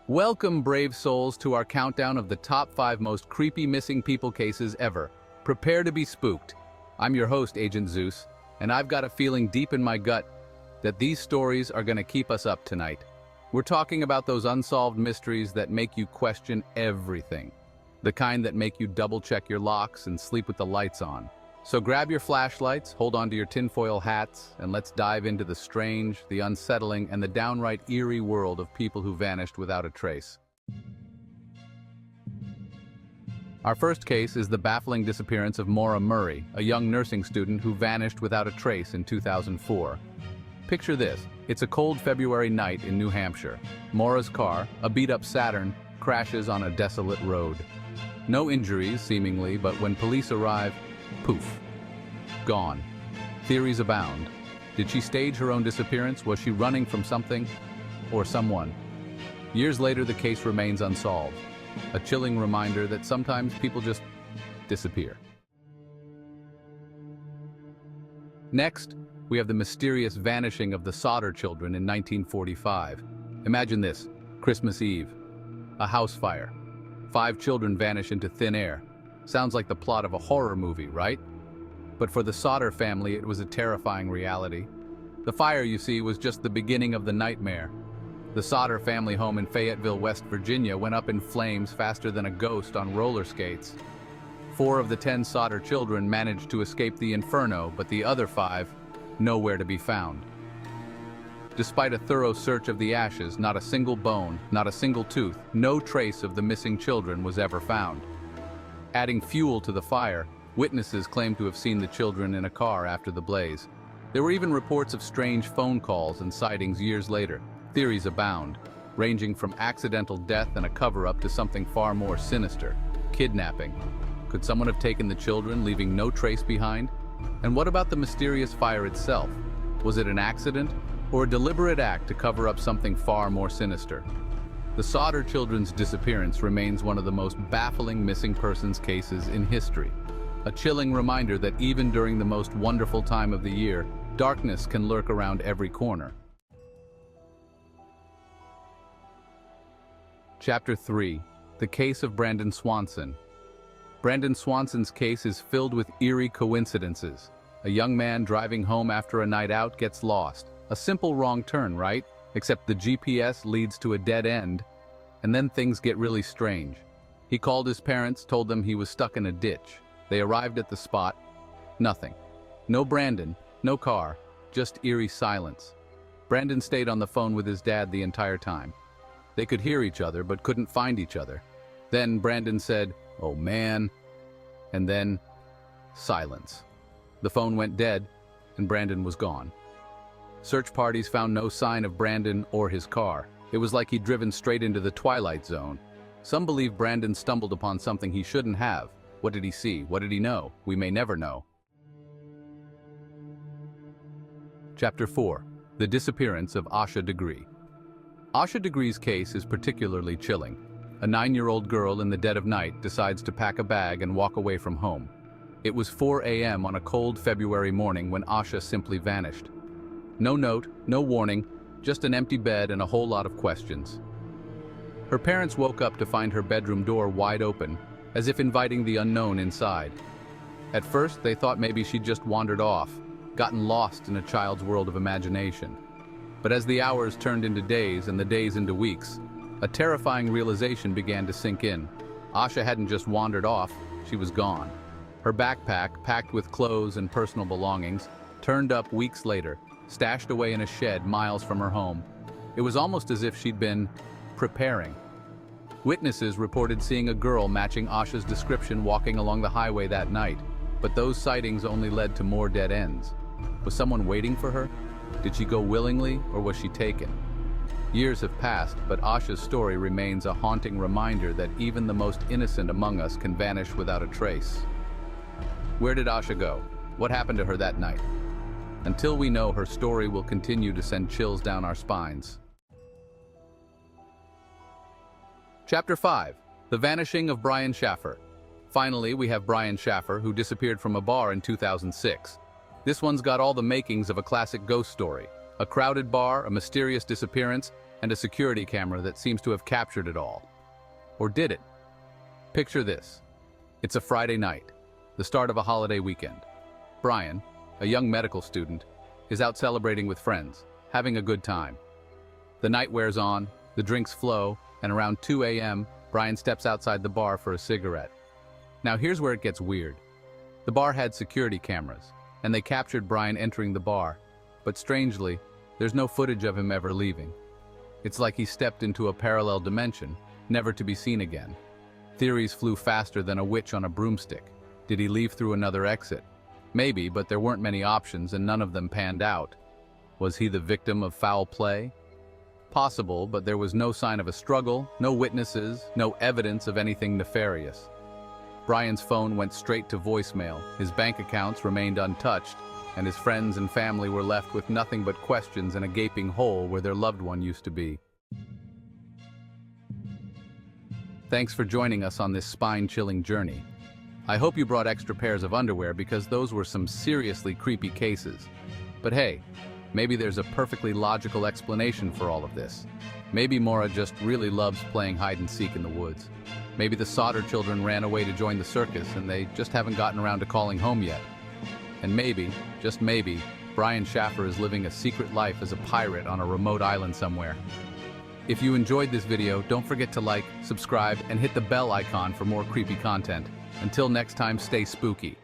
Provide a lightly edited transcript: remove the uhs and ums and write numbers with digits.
Welcome, brave souls, to our countdown of the top 5 most creepy missing people cases ever. Prepare to be spooked. I'm your host, Agent Zeus, and I've got a feeling deep in my gut that these stories are going to keep us up tonight. We're talking about those unsolved mysteries that make you question everything. The kind that make you double-check your locks and sleep with the lights on. So grab your flashlights, hold on to your tinfoil hats, and let's dive into the strange, the unsettling, and the downright eerie world of people who vanished without a trace. Our first case is the baffling disappearance of Maura Murray, a young nursing student who vanished without a trace in 2004. Picture this: it's a cold February night in New Hampshire. Maura's car, a beat-up Saturn, crashes on a desolate road. No injuries, seemingly, but when police arrive, poof. Gone. Theories abound. Did she stage her own disappearance? Was she running from something or someone? Years later, the case remains unsolved. A chilling reminder that sometimes people just disappear. Next, we have the mysterious vanishing of the Sodder children in 1945. Imagine this: Christmas Eve. A house fire. 5 children vanish into thin air. Sounds like the plot of a horror movie, right? But for the Sodder family, it was a terrifying reality. The fire, you see, was just the beginning of the nightmare. The Sodder family home in Fayetteville, West Virginia, went up in flames faster than a ghost on roller skates. 4 of the 10 Sodder children managed to escape the inferno, but the other 5, nowhere to be found. Despite a thorough search of the ashes, not a single bone, not a single tooth, no trace of the missing children was ever found. Adding fuel to the fire, witnesses claimed to have seen the children in a car after the blaze. There were even reports of strange phone calls and sightings years later. Theories abound, ranging from accidental death and a cover-up to something far more sinister: kidnapping. Could someone have taken the children, leaving no trace behind? And what about the mysterious fire itself? Was it an accident or a deliberate act to cover up something far more sinister? The Sodder children's disappearance remains one of the most baffling missing persons cases in history. A chilling reminder that even during the most wonderful time of the year, darkness can lurk around every corner. Chapter 3. The Case of Brandon Swanson. Brandon Swanson's case is filled with eerie coincidences. A young man driving home after a night out gets lost. A simple wrong turn, right? Except the GPS leads to a dead end, and then things get really strange. He called his parents, told them he was stuck in a ditch. They arrived at the spot. Nothing. No Brandon, no car, just eerie silence. Brandon stayed on the phone with his dad the entire time. They could hear each other, but couldn't find each other. Then Brandon said, "Oh man," and then silence. The phone went dead, and Brandon was gone. Search parties found no sign of Brandon or his car. It was like he'd driven straight into the Twilight Zone. Some believe Brandon stumbled upon something he shouldn't have. What did he see? What did he know? We may never know. Chapter 4. The Disappearance of Asha Degree. Asha Degree's case is particularly chilling. A 9-year-old girl in the dead of night decides to pack a bag and walk away from home. It was 4 a.m. on a cold February morning when Asha simply vanished. No note, no warning, just an empty bed and a whole lot of questions. Her parents woke up to find her bedroom door wide open, as if inviting the unknown inside. At first, they thought maybe she'd just wandered off, gotten lost in a child's world of imagination. But as the hours turned into days and the days into weeks, a terrifying realization began to sink in. Asha hadn't just wandered off, she was gone. Her backpack, packed with clothes and personal belongings, turned up weeks later, stashed away in a shed miles from her home. It was almost as if she'd been preparing. Witnesses reported seeing a girl matching Asha's description walking along the highway that night, but those sightings only led to more dead ends. Was someone waiting for her? Did she go willingly, or was she taken? Years have passed, but Asha's story remains a haunting reminder that even the most innocent among us can vanish without a trace. Where did Asha go? What happened to her that night? Until we know, her story will continue to send chills down our spines. Chapter 5. The Vanishing of Brian Schaffer. Finally, we have Brian Schaffer, who disappeared from a bar in 2006. This one's got all the makings of a classic ghost story. A crowded bar, a mysterious disappearance, and a security camera that seems to have captured it all. Or did it? Picture this. It's a Friday night, the start of a holiday weekend. Brian, a young medical student, is out celebrating with friends, having a good time. The night wears on, the drinks flow, and around 2 a.m., Brian steps outside the bar for a cigarette. Now here's where it gets weird. The bar had security cameras, and they captured Brian entering the bar, but strangely, there's no footage of him ever leaving. It's like he stepped into a parallel dimension, never to be seen again. Theories flew faster than a witch on a broomstick. Did he leave through another exit? Maybe, but there weren't many options and none of them panned out. Was he the victim of foul play? Possible, but there was no sign of a struggle, no witnesses, no evidence of anything nefarious. Brian's phone went straight to voicemail, his bank accounts remained untouched, and his friends and family were left with nothing but questions and a gaping hole where their loved one used to be. Thanks for joining us on this spine-chilling journey. I hope you brought extra pairs of underwear because those were some seriously creepy cases. But hey, maybe there's a perfectly logical explanation for all of this. Maybe Maura just really loves playing hide-and-seek in the woods. Maybe the Sodder children ran away to join the circus and they just haven't gotten around to calling home yet. And maybe, just maybe, Brian Schaffer is living a secret life as a pirate on a remote island somewhere. If you enjoyed this video, don't forget to like, subscribe, and hit the bell icon for more creepy content. Until next time, stay spooky.